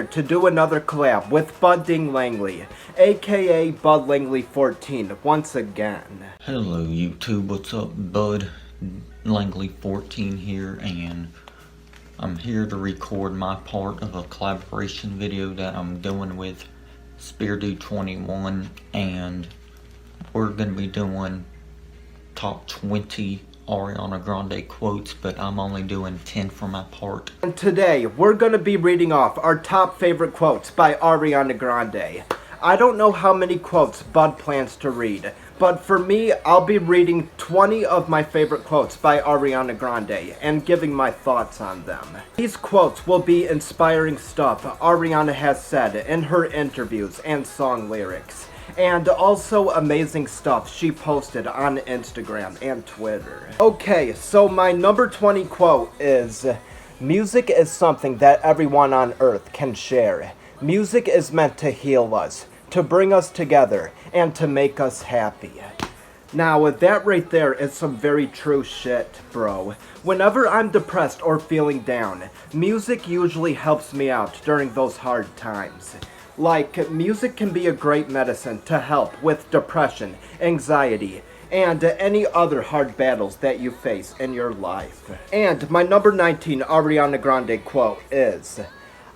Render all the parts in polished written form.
to do another collab with BudLangley, aka BudLangley14, once again. Hello YouTube, what's up? BudLangley14 here, and I'm here to record my part of a collaboration video that I'm doing with Speardo21, and we're going to be doing top 20 Ariana Grande quotes, but I'm only doing 10 for my part. And today, we're going to be reading off our top favorite quotes by Ariana Grande. I don't know how many quotes Bud plans to read, but for me, I'll be reading 20 of my favorite quotes by Ariana Grande and giving my thoughts on them. These quotes will be inspiring stuff Ariana has said in her interviews and song lyrics, and also amazing stuff she posted on Instagram and Twitter. Okay, so my number 20 quote is, "Music is something that everyone on earth can share. Music is meant to heal us, to bring us together, and to make us happy." Now, that right there is some very true shit, bro. Whenever I'm depressed or feeling down, music usually helps me out during those hard times. Like, music can be a great medicine to help with depression, anxiety, and any other hard battles that you face in your life. And my number 19 Ariana Grande quote is,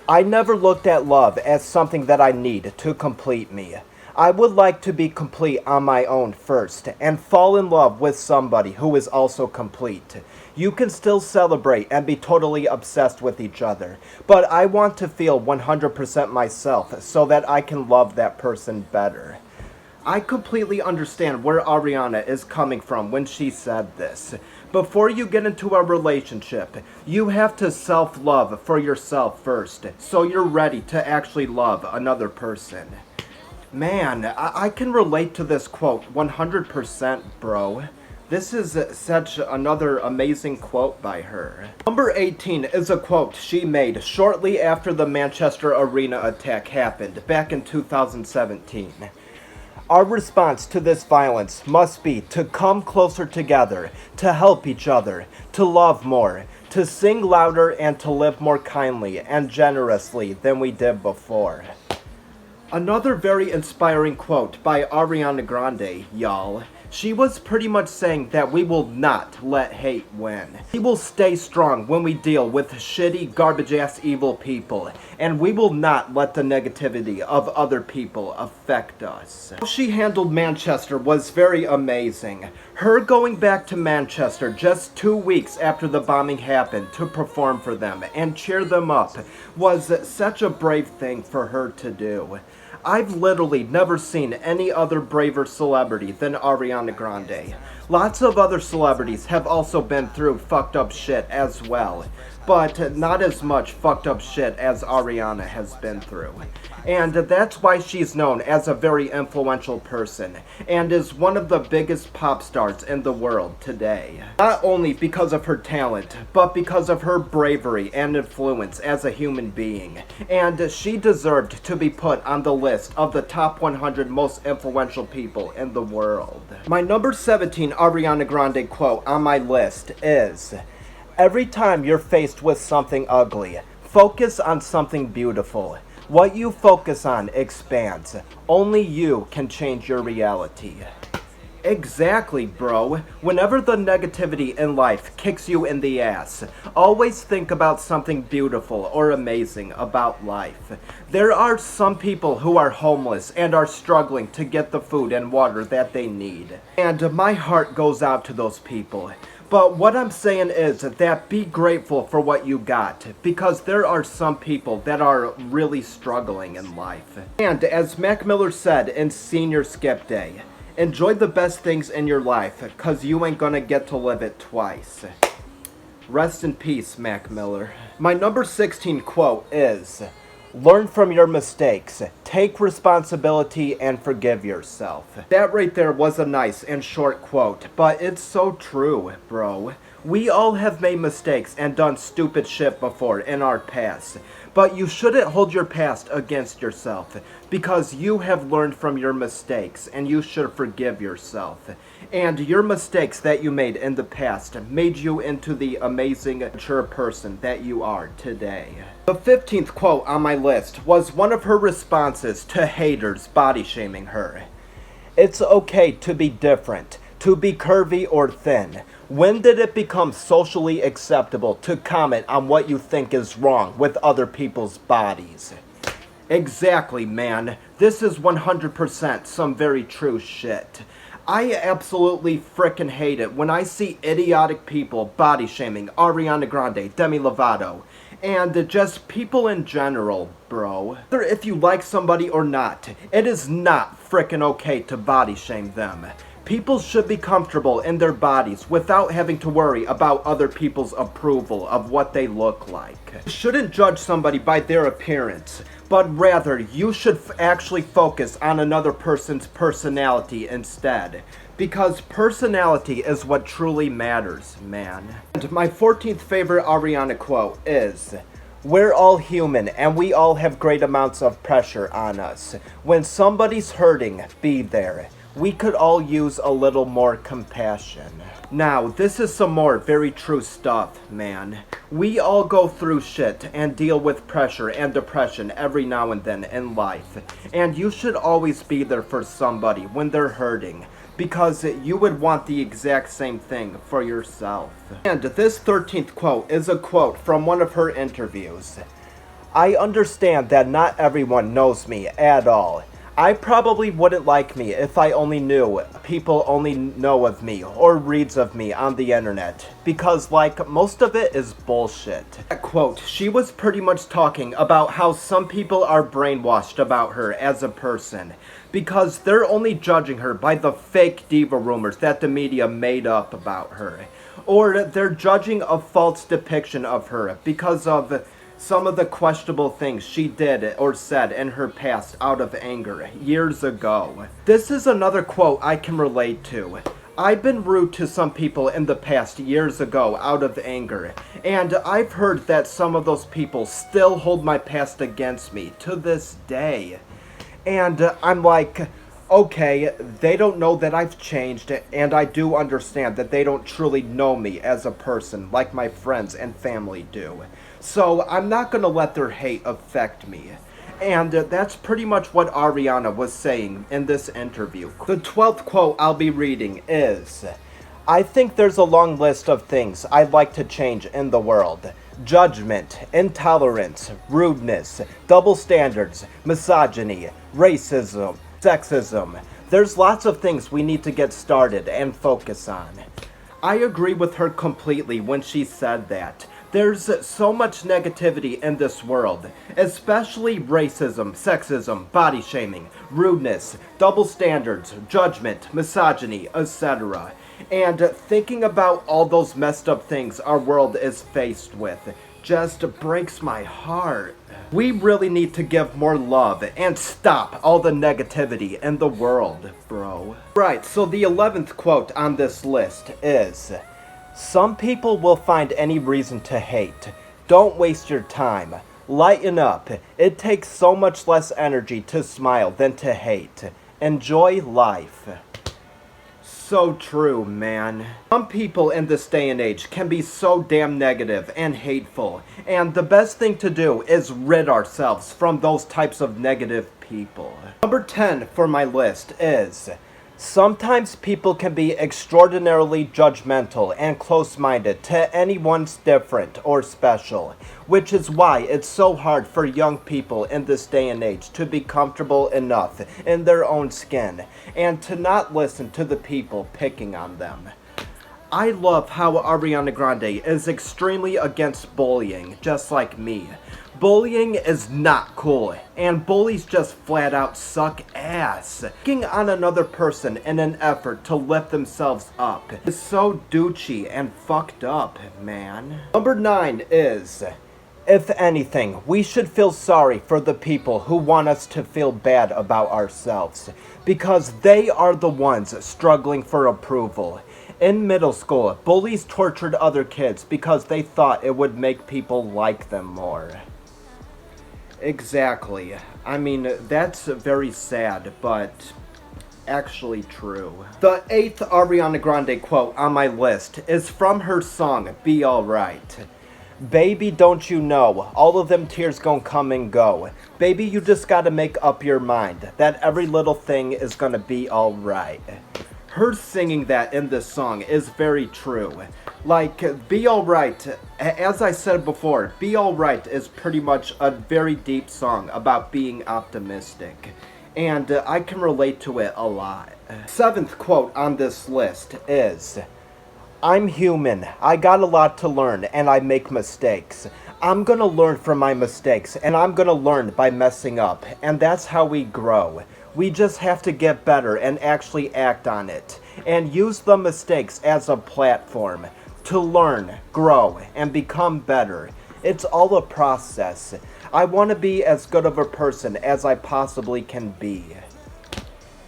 "I never looked at love as something that I need to complete me. I would like to be complete on my own first and fall in love with somebody who is also complete. You can still celebrate and be totally obsessed with each other, but I want to feel 100% myself so that I can love that person better." I completely understand where Ariana is coming from when she said this. Before you get into a relationship, you have to self-love for yourself first, so you're ready to actually love another person. Man, I can relate to this quote 100%, bro. This is such another amazing quote by her. Number 18 is a quote she made shortly after the Manchester Arena attack happened back in 2017. "Our response to this violence must be to come closer together, to help each other, to love more, to sing louder, and to live more kindly and generously than we did before." Another very inspiring quote by Ariana Grande, y'all. She was pretty much saying that we will not let hate win. We will stay strong when we deal with shitty, garbage-ass evil people, and we will not let the negativity of other people affect us. How she handled Manchester was very amazing. Her going back to Manchester just 2 weeks after the bombing happened to perform for them and cheer them up was such a brave thing for her to do. I've literally never seen any other braver celebrity than Ariana Grande. Lots of other celebrities have also been through fucked up shit as well, but not as much fucked up shit as Ariana has been through. And that's why she's known as a very influential person, and is one of the biggest pop stars in the world today. Not only because of her talent, but because of her bravery and influence as a human being. And she deserved to be put on the list of the top 100 most influential people in the world. My number 17 Ariana Grande quote on my list is, "Every time you're faced with something ugly, focus on something beautiful. What you focus on expands. Only you can change your reality." Exactly, bro. Whenever the negativity in life kicks you in the ass, always think about something beautiful or amazing about life. There are some people who are homeless and are struggling to get the food and water that they need. And my heart goes out to those people. But what I'm saying is that be grateful for what you got, because there are some people that are really struggling in life. And as Mac Miller said in Senior Skip Day, enjoy the best things in your life, cause you ain't gonna get to live it twice. Rest in peace, Mac Miller. My number 16 quote is, "Learn from your mistakes, take responsibility, and forgive yourself." That right there was a nice and short quote, but it's so true, bro. We all have made mistakes and done stupid shit before in our past. But you shouldn't hold your past against yourself, because you have learned from your mistakes and you should forgive yourself. And your mistakes that you made in the past made you into the amazing, mature person that you are today. The 15th quote on my list was one of her responses to haters body shaming her. It's okay to be different, to be curvy or thin. When did it become socially acceptable to comment on what you think is wrong with other people's bodies? Exactly, man. This is 100% some very true shit. I absolutely frickin' hate it when I see idiotic people body shaming Ariana Grande, Demi Lovato, and just people in general, bro. If you like somebody or not, it is not frickin' okay to body shame them. People should be comfortable in their bodies without having to worry about other people's approval of what they look like. You shouldn't judge somebody by their appearance, but rather you should actually focus on another person's personality instead. Because personality is what truly matters, man. And my 14th favorite Ariana quote is, "We're all human and we all have great amounts of pressure on us. When somebody's hurting, be there. We could all use a little more compassion." Now, this is some more very true stuff, man. We all go through shit and deal with pressure and depression every now and then in life. And you should always be there for somebody when they're hurting, because you would want the exact same thing for yourself. And this 13th quote is a quote from one of her interviews. "I understand that not everyone knows me at all. I probably wouldn't like me if I only knew people only know of me or reads of me on the internet, because like most of it is bullshit." That quote, she was pretty much talking about how some people are brainwashed about her as a person, because they're only judging her by the fake diva rumors that the media made up about her, or they're judging a false depiction of her because of some of the questionable things she did or said in her past out of anger years ago. This is another quote I can relate to. I've been rude to some people in the past years ago out of anger, and I've heard that some of those people still hold my past against me to this day. And I'm like, okay, they don't know that I've changed, and I do understand that they don't truly know me as a person like my friends and family do. So I'm not gonna let their hate affect me. And that's pretty much what Ariana was saying in this interview. The 12th quote I'll be reading is, "I think there's a long list of things I'd like to change in the world. Judgment, intolerance, rudeness, double standards, misogyny, racism, sexism. There's lots of things we need to get started and focus on." I agree with her completely when she said that. There's so much negativity in this world, especially racism, sexism, body shaming, rudeness, double standards, judgment, misogyny, etc. And thinking about all those messed up things our world is faced with just breaks my heart. We really need to give more love and stop all the negativity in the world, bro. Right, so the 11th quote on this list is, "Some people will find any reason to hate. Don't waste your time. Lighten up. It takes so much less energy to smile than to hate. Enjoy life." So true, man. Some people in this day and age can be so damn negative and hateful, and the best thing to do is rid ourselves from those types of negative people. Number 10 for my list is, "Sometimes people can be extraordinarily judgmental and close-minded to anyone's different or special, which is why it's so hard for young people in this day and age to be comfortable enough in their own skin and to not listen to the people picking on them." I love how Ariana Grande is extremely against bullying, just like me. Bullying is not cool, and bullies just flat out suck ass. Picking on another person in an effort to lift themselves up is so douchey and fucked up, man. Number 9 is, "If anything, we should feel sorry for the people who want us to feel bad about ourselves, because they are the ones struggling for approval. In middle school, bullies tortured other kids because they thought it would make people like them more. Exactly. I mean, that's very sad, but actually true. The 8th Ariana Grande quote on my list is from her song, Be Alright. Baby, don't you know, all of them tears gon' come and go. Baby, you just gotta make up your mind that every little thing is gonna be alright. Her singing that in this song is very true. Like, Be Alright, as I said before, Be Alright is pretty much a very deep song about being optimistic. And I can relate to it a lot. 7th quote on this list is, I'm human, I got a lot to learn, and I make mistakes. I'm gonna learn from my mistakes, and I'm gonna learn by messing up, and that's how we grow. We just have to get better and actually act on it, and use the mistakes as a platform to learn, grow, and become better. It's all a process. I want to be as good of a person as I possibly can be.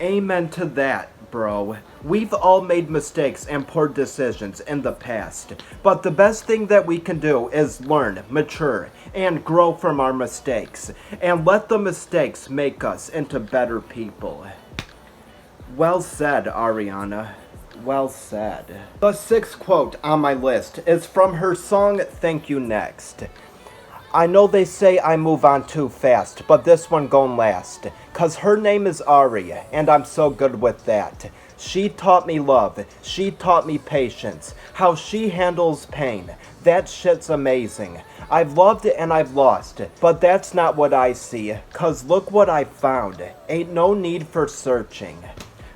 Amen to that, bro. We've all made mistakes and poor decisions in the past, but the best thing that we can do is learn, mature, and grow from our mistakes, and let the mistakes make us into better people. Well said, Ariana. Well said. The 6th quote on my list is from her song Thank You Next. I know they say I move on too fast, but this one gon' last. 'Cause her name is Ari, and I'm so good with that. She taught me love, she taught me patience, how she handles pain. That shit's amazing. I've loved and I've lost, but that's not what I see. 'Cause look what I found. Ain't no need for searching.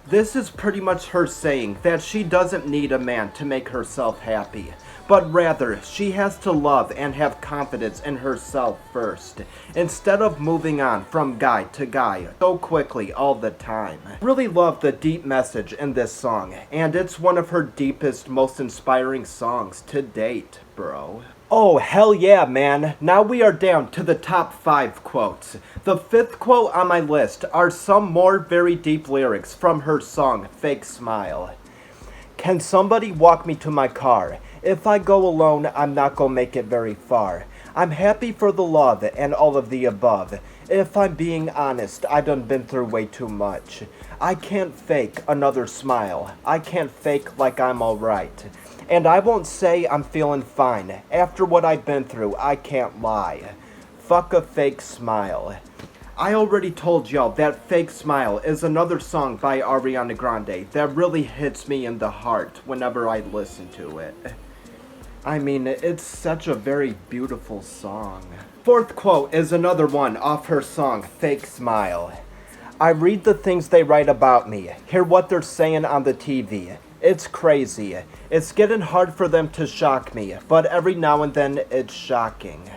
This is pretty much her saying that she doesn't need a man to make herself happy, but rather she has to love and have confidence in herself first, instead of moving on from guy to guy so quickly all the time. I really love the deep message in this song, and it's one of her deepest, most inspiring songs to date, bro. Oh, hell yeah, man. Now we are down to the top 5 quotes. The 5th quote on my list are some more very deep lyrics from her song, Fake Smile. Can somebody walk me to my car? If I go alone, I'm not gonna make it very far. I'm happy for the love and all of the above. If I'm being honest, I done been through way too much. I can't fake another smile. I can't fake like I'm alright. And I won't say I'm feeling fine. After what I've been through, I can't lie. Fuck a fake smile. I already told y'all that Fake Smile is another song by Ariana Grande that really hits me in the heart whenever I listen to it. I mean, it's such a very beautiful song. 4th quote is another one off her song, Fake Smile. I read the things they write about me, hear what they're saying on the TV. It's crazy. It's getting hard for them to shock me, but every now and then it's shocking.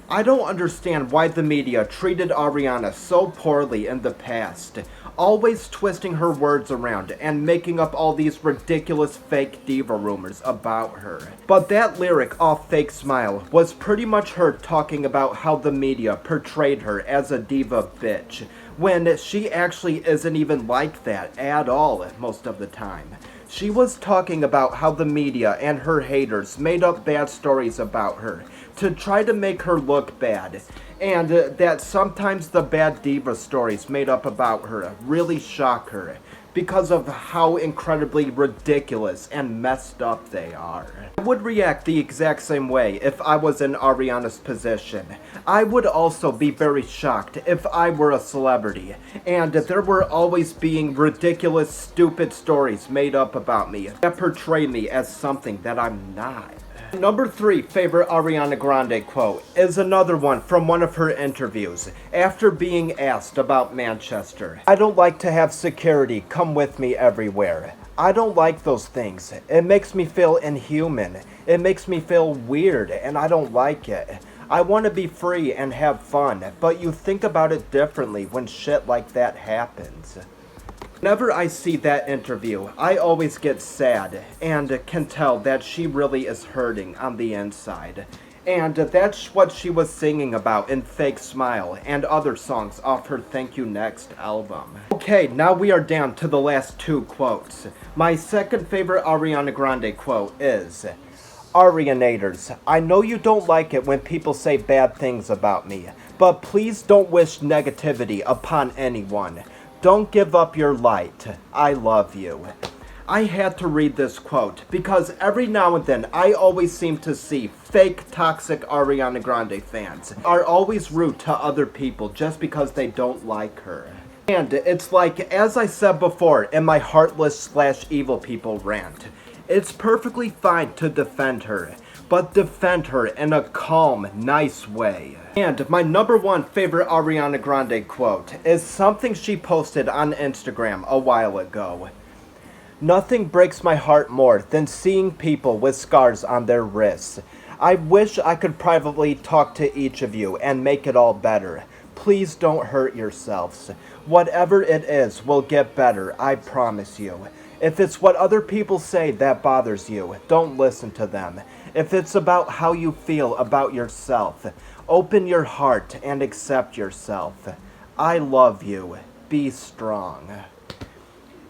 I don't understand why the media treated Ariana so poorly in the past, always twisting her words around and making up all these ridiculous fake diva rumors about her. But that lyric off Fake Smile was pretty much her talking about how the media portrayed her as a diva bitch, when she actually isn't even like that at all most of the time. She was talking about how the media and her haters made up bad stories about her to try to make her look bad, and that sometimes the bad diva stories made up about her really shock her because of how incredibly ridiculous and messed up they are. I would react the exact same way if I was in Ariana's position. I would also be very shocked if I were a celebrity, and there were always being ridiculous, stupid stories made up about me that portray me as something that I'm not. Number 3 favorite Ariana Grande quote is another one from one of her interviews after being asked about Manchester. I don't like to have security come with me everywhere. I don't like those things. It makes me feel inhuman. It makes me feel weird, and I don't like it. I want to be free and have fun, but you think about it differently when shit like that happens. Whenever I see that interview, I always get sad and can tell that she really is hurting on the inside. And that's what she was singing about in Fake Smile and other songs off her Thank You Next album. Okay, now we are down to the last two quotes. My second favorite Ariana Grande quote is, Arianators, I know you don't like it when people say bad things about me, but please don't wish negativity upon anyone. Don't give up your light. I love you. I had to read this quote because every now and then I always seem to see fake toxic Ariana Grande fans are always rude to other people just because they don't like her. And it's like, as I said before in my heartless/evil people rant, it's perfectly fine to defend her, but defend her in a calm, nice way. And my number one favorite Ariana Grande quote is something she posted on Instagram a while ago. Nothing breaks my heart more than seeing people with scars on their wrists. I wish I could privately talk to each of you and make it all better. Please don't hurt yourselves. Whatever it is will get better, I promise you. If it's what other people say that bothers you, don't listen to them. If it's about how you feel about yourself, open your heart and accept yourself. I love you. Be strong.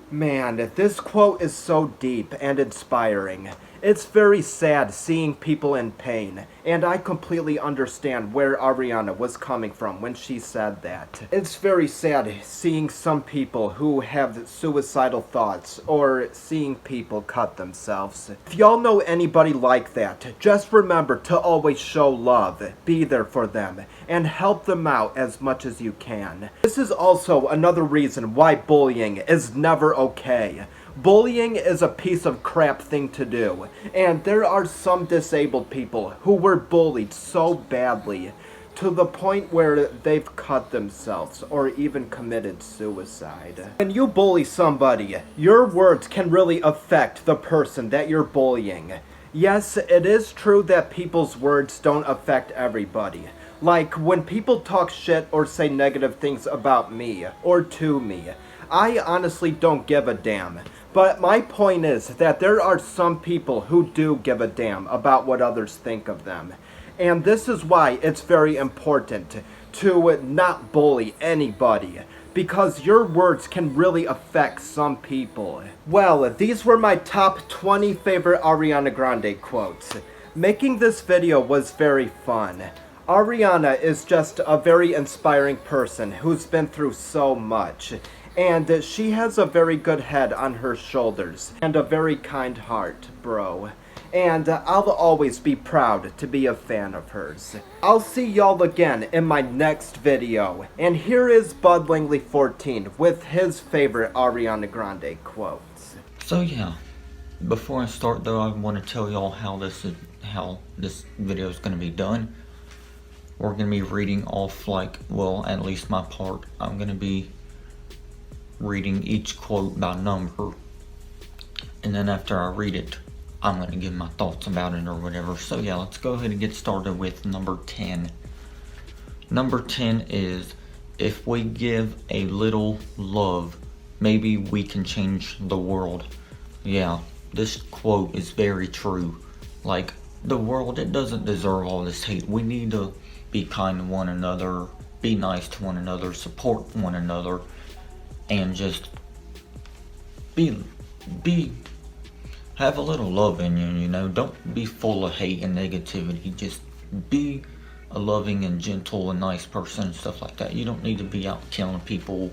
Man, this quote is so deep and inspiring. It's very sad seeing people in pain, and I completely understand where Ariana was coming from when she said that. It's very sad seeing some people who have suicidal thoughts, or seeing people cut themselves. If y'all know anybody like that, just remember to always show love, be there for them, and help them out as much as you can. This is also another reason why bullying is never okay. Bullying is a piece of crap thing to do, and there are some disabled people who were bullied so badly to the point where they've cut themselves or even committed suicide. When you bully somebody, your words can really affect the person that you're bullying. Yes, it is true that people's words don't affect everybody. Like when people talk shit or say negative things about me or to me, I honestly don't give a damn. But my point is that there are some people who do give a damn about what others think of them. And this is why it's very important to not bully anybody, because your words can really affect some people. Well, these were my top 20 favorite Ariana Grande quotes. Making this video was very fun. Ariana is just a very inspiring person who's been through so much. And she has a very good head on her shoulders, and a very kind heart, bro. And I'll always be proud to be a fan of hers. I'll see y'all again in my next video. And here is BudLangley14 with his favorite Ariana Grande quotes. So yeah, before I start though, I want to tell y'all how this video is going to be done. We're going to be reading off, like, well, at least my part. I'm going to be reading each quote by number, and then after I read it, I'm going to give my thoughts about it or whatever. So yeah, let's go ahead and get started with number 10. Number 10 is, if we give a little love, maybe we can change the world. Yeah, this quote is very true. Like, the world, it doesn't deserve all this hate. We need to be kind to one another, be nice to one another, support one another, and just have a little love in you, you know. Don't be full of hate and negativity. Just be a loving and gentle and nice person and stuff like that. You don't need to be out killing people,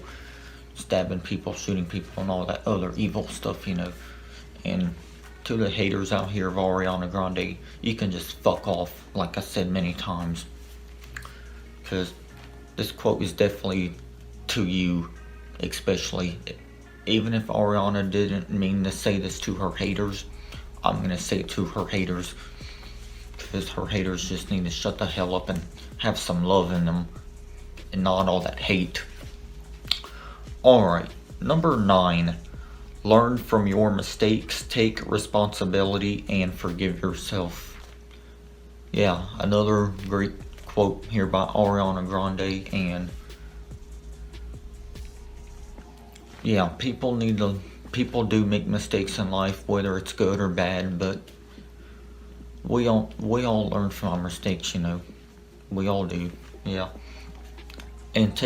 stabbing people, shooting people, and all that other evil stuff, you know. And to the haters out here of Ariana Grande, you can just fuck off, like I said many times. Because this quote is definitely to you, especially. Even if Ariana didn't mean to say this to her haters, I'm going to say it to her haters. Because her haters just need to shut the hell up and have some love in them, and not all that hate. Alright, number 9. Learn from your mistakes, take responsibility, and forgive yourself. Yeah, another great quote here by Ariana Grande. And yeah, people do make mistakes in life, whether it's good or bad, but we all learn from our mistakes, you know. We all do, yeah. And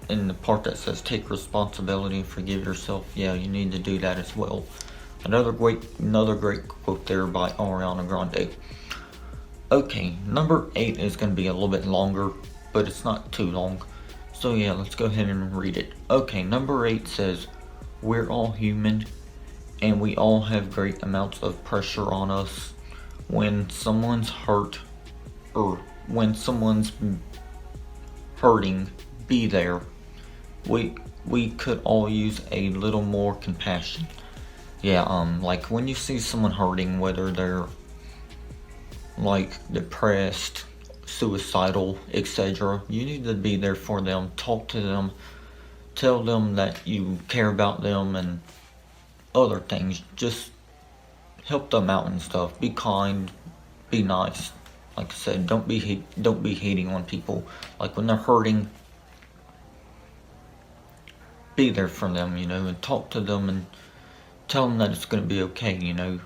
in the part that says take responsibility and forgive yourself, yeah, you need to do that as well. Another great quote there by Ariana Grande. Okay, number 8 is going to be a little bit longer, but it's not too long. So yeah, let's go ahead and read it. Okay, number 8 says, we're all human, and we all have great amounts of pressure on us. When someone's hurt, or when someone's hurting, be there. We could all use a little more compassion. Yeah, like when you see someone hurting, whether they're like depressed, suicidal, etc., you need to be there for them, talk to them, tell them that you care about them and other things. Just help them out and stuff. Be kind, be nice. Like I said, don't be hating on people. Like when they're hurting, be there for them, you know, and talk to them and tell them that it's going to be okay, you know.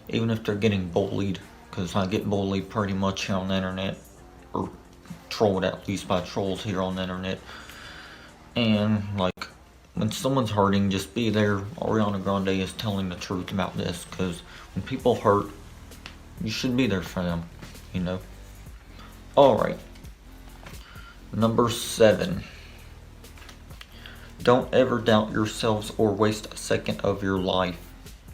Even if they're getting bullied, because I get bullied pretty much here on the internet, or trolled at least by trolls here on the internet. And like when someone's hurting, just be there. Ariana Grande is telling the truth about this, because when people hurt, you should be there for them, you know. Alright, number 7. Don't ever doubt yourselves or waste a second of your life.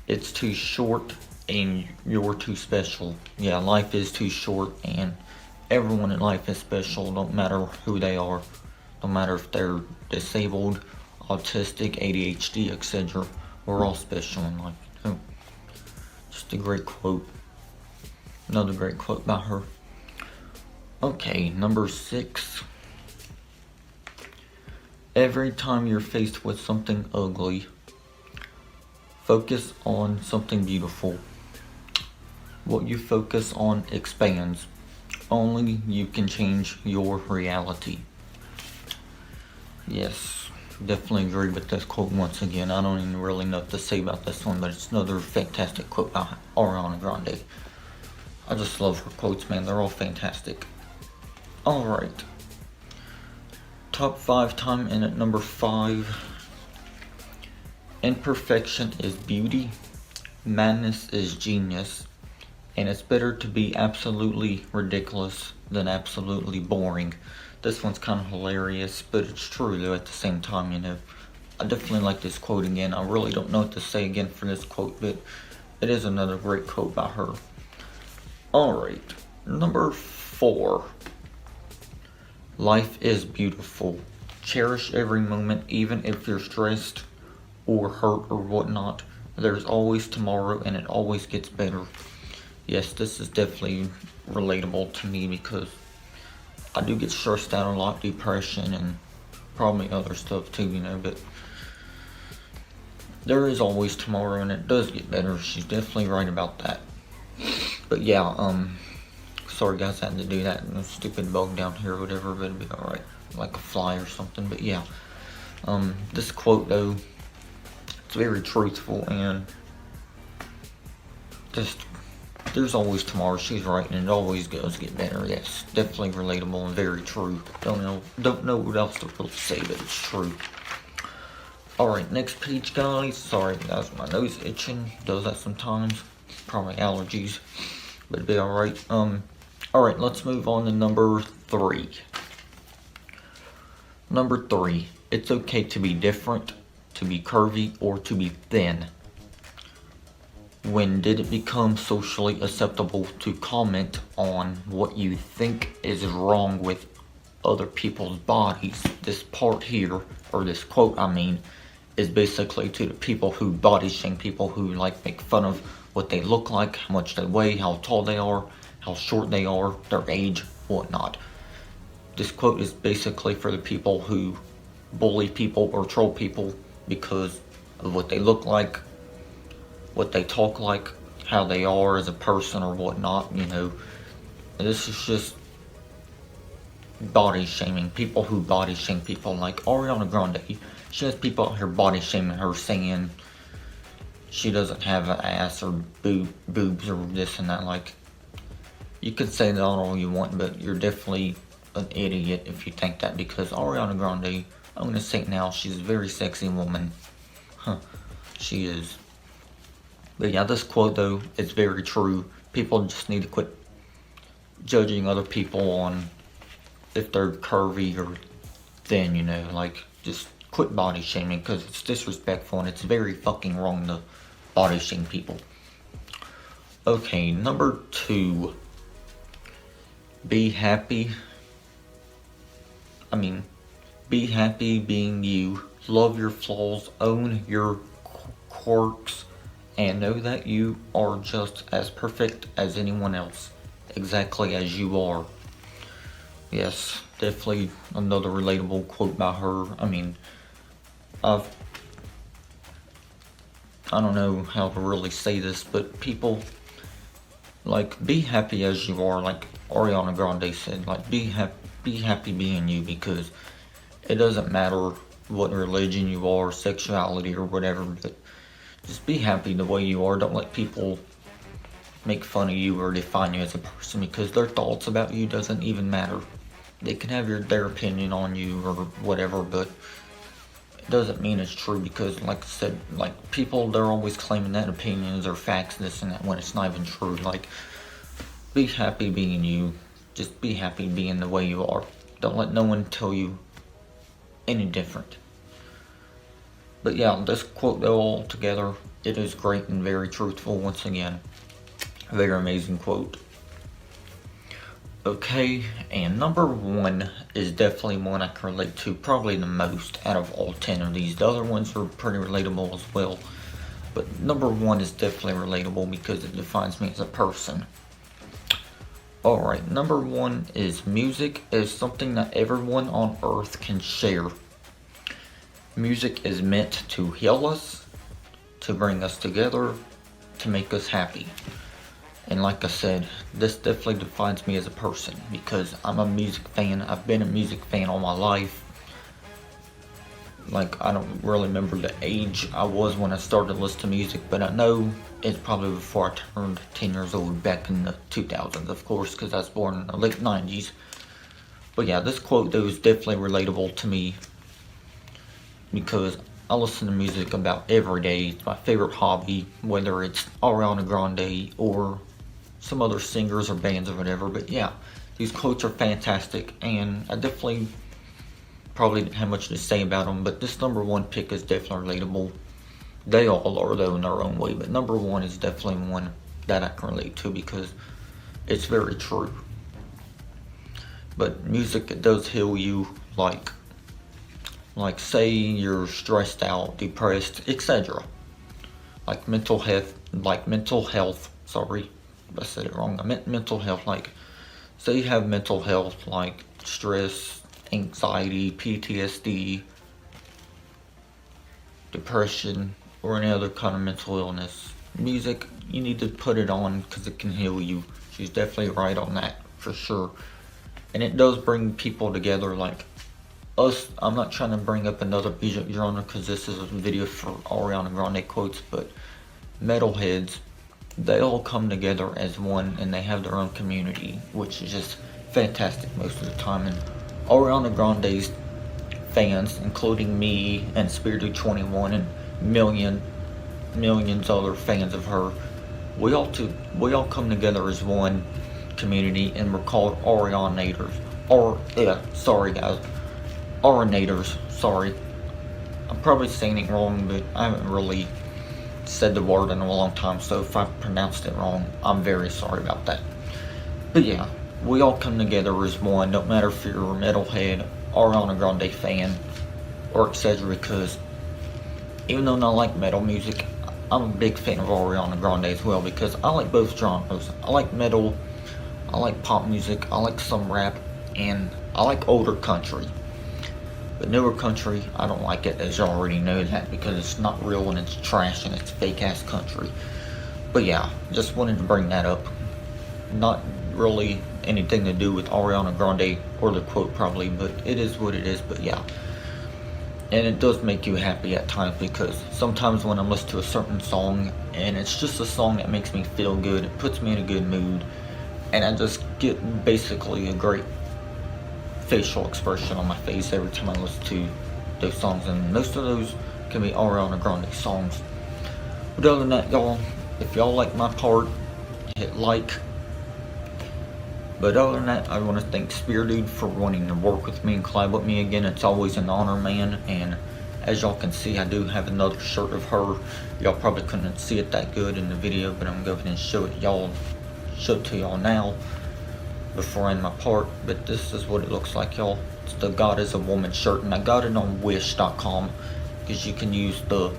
It's too short and you're too special. Yeah, life is too short and everyone in life is special, don't matter who they are. No matter if they're disabled, autistic, ADHD, etc. We're all special in life. You know? Just a great quote. Another great quote by her. Okay, number 6. Every time you're faced with something ugly, focus on something beautiful. What you focus on expands. Only you can change your reality. Yes, definitely agree with this quote once again. I don't even really know what to say about this one, but it's another fantastic quote by Ariana Grande. I just love her quotes, man. They're all fantastic. Alright. Top 5 time in at number 5. Imperfection is beauty. Madness is genius. And it's better to be absolutely ridiculous than absolutely boring. This one's kind of hilarious, but it's true though at the same time, you know. I definitely like this quote again. I really don't know what to say again for this quote, but it is another great quote by her. Alright, number 4. Life is beautiful. Cherish every moment, even if you're stressed or hurt or whatnot. There's always tomorrow and it always gets better. Yes, this is definitely relatable to me because I do get stressed out a lot, depression and probably other stuff too, you know, but there is always tomorrow and it does get better. She's definitely right about that. But yeah, sorry guys, I had to do that. Stupid bug down here or whatever, but it'll be alright. Like a fly or something, but yeah. This quote though, it's very truthful and just, there's always tomorrow. She's right, and it always does get better. Yes, definitely relatable and very true. Don't know what else to really say, but it's true. Alright, next page, guys. Sorry guys, my nose itching. Does that sometimes. Probably allergies, but it'll be alright. Alright, let's move on to number 3. Number 3. It's okay to be different, to be curvy, or to be thin. When did it become socially acceptable to comment on what you think is wrong with other people's bodies? This part here, or this quote I mean, is basically to the people who body shame people, who like make fun of what they look like, how much they weigh, how tall they are, how short they are, their age, whatnot. This quote is basically for the people who bully people or troll people because of what they look like, what they talk like, how they are as a person or whatnot, you know. This is just body shaming, people who body shame people, like Ariana Grande. She has people out here body shaming her, saying she doesn't have an ass or boobs or this and that. Like, You can say that all you want, but you're definitely an idiot if you think that, because Ariana Grande, I'm gonna say it now, she's a very sexy woman. Huh, she is. But yeah, this quote though is very true. People just need to quit judging other people on if they're curvy or thin, you know, like just quit body shaming, because it's disrespectful and it's very fucking wrong to body shame people. Okay, number 2. Be happy. Be happy being you. Love your flaws, own your quirks, and know that you are just as perfect as anyone else. Exactly as you are. Yes, definitely another relatable quote by her. I've I don't know how to really say this, but people, like, be happy as you are, like Ariana Grande said, like, be happy being you, because it doesn't matter what religion you are, sexuality, or whatever, but just be happy the way you are. Don't let people make fun of you or define you as a person, because their thoughts about you doesn't even matter. They can have their opinion on you or whatever, but it doesn't mean it's true, because like I said, like, people, they're always claiming that opinions are facts, this and that, when it's not even true. Like, be happy being you. Just be happy being the way you are. Don't let no one tell you any different. But yeah, this quote though, all together, it is great and very truthful once again. A very amazing quote. Okay, and number 1 is definitely one I can relate to probably the most out of all 10 of these. The other ones are pretty relatable as well, but number 1 is definitely relatable because it defines me as a person. Alright, number 1 is music is something that everyone on earth can share. Music is meant to heal us, to bring us together, to make us happy. And like I said, this definitely defines me as a person, because I'm a music fan. I've been a music fan all my life. Like, I don't really remember the age I was when I started listening to music, but I know it's probably before I turned 10 years old, back in the 2000s, of course, because I was born in the late 90s. But yeah, this quote though is definitely relatable to me, because I listen to music about every day. It's my favorite hobby, whether it's Ariana Grande or some other singers or bands or whatever. But yeah, these quotes are fantastic, and I definitely probably didn't have much to say about them, but this number 1 pick is definitely relatable. They all are though in their own way, but number 1 is definitely one that I can relate to because it's very true. But music, it does heal you, like say you're stressed out, depressed, etc. Like mental health, sorry, I said it wrong. I meant mental health. Like, say you have mental health, like stress, anxiety, PTSD, depression, or any other kind of mental illness. Music, you need to put it on because it can heal you. She's definitely right on that, for sure. And it does bring people together, like us. I'm not trying to bring up another music genre because this is a video for Ariana Grande quotes, but metalheads, they all come together as one, and they have their own community, which is just fantastic most of the time. And Ariana Grande's fans, including me and BudLangley14 and millions other fans of her, we all come together as one community, and we're called Arianators. Sorry guys, Arinators. Sorry, I'm probably saying it wrong, but I haven't really said the word in a long time, so if I pronounced it wrong, I'm very sorry about that. But yeah, we all come together as one, no matter if you're a metalhead, Ariana Grande fan, or etc. Because even though I like metal music, I'm a big fan of Ariana Grande as well, because I like both genres. I like metal, I like pop music, I like some rap, and I like older country. But newer country, I don't like it, as you already know that, because it's not real and it's trash and it's fake ass country. But yeah, just wanted to bring that up. Not really anything to do with Ariana Grande or the quote probably, but it is what it is. But yeah, and it does make you happy at times, because sometimes when I'm listening to a certain song and it's just a song that makes me feel good, it puts me in a good mood, and I just get basically a great facial expression on my face every time I listen to those songs, and most of those can be Ariana Grande songs. But other than that, y'all, if y'all like my part, hit like. But other than that, I want to thank Spear Dude for wanting to work with me and collab with me again. It's always an honor, man. And as y'all can see, I do have another shirt of her. Y'all probably couldn't see it that good in the video, but I'm going to show it to y'all now before I end my part. But this is what it looks like, y'all. It's the God is a Woman shirt, and I got it on wish.com because you can use the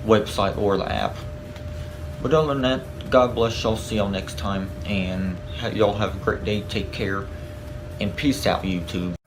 website or the app. But other than that, God bless y'all. See y'all next time, and y'all have a great day. Take care, and peace out, YouTube.